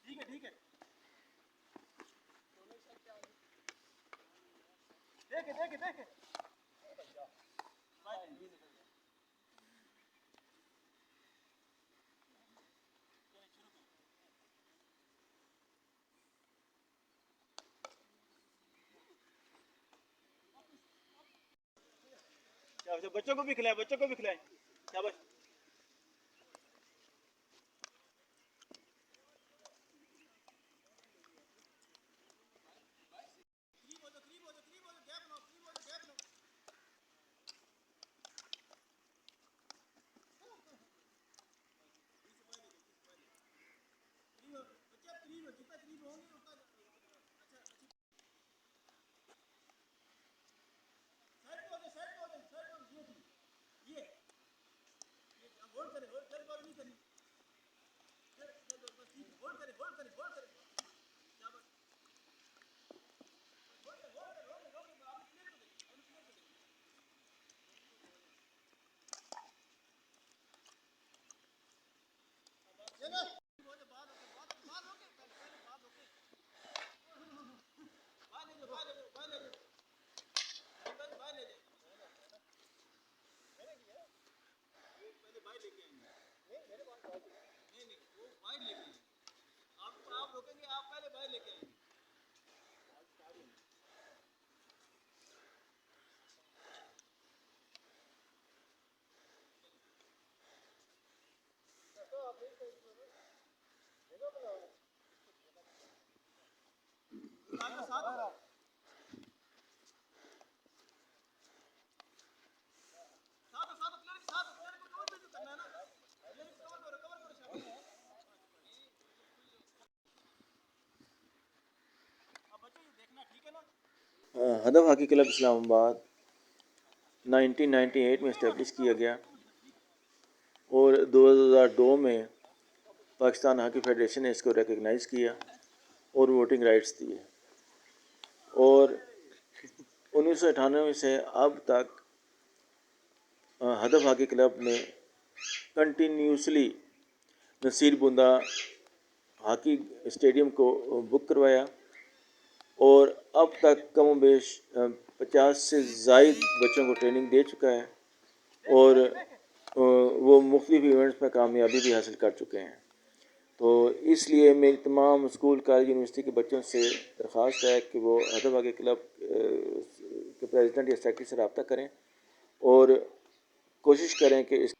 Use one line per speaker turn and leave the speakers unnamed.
ठीक है देखे बच्चों को भी खिलाए शाबाश। हदफ हॉकी क्लब इस्लामाबाद 1998 में इस्टेब्लिश किया गया और 2002 में पाकिस्तान हॉकी फेडरेशन ने इसको रिकग्नाइज़ किया और वोटिंग राइट्स दिए और 1998 से अब तक हदफ हॉकी क्लब ने कंटिन्यूसली नसीर बुंदा हॉकी स्टेडियम को बुक करवाया और अब तक कम बेश 50 से ज़ायद बच्चों को ट्रेनिंग दे चुका है और वो मुख्तलिफ इवेंट्स में कामयाबी भी हासिल कर चुके हैं। तो इसलिए मेरी तमाम स्कूल कॉलेज यूनिवर्सिटी के बच्चों से दरख्वास्त है कि वो हदफ हॉकी क्लब के प्रेसिडेंट या सेक्रेटरी से रब्ता करें और कोशिश करें कि इस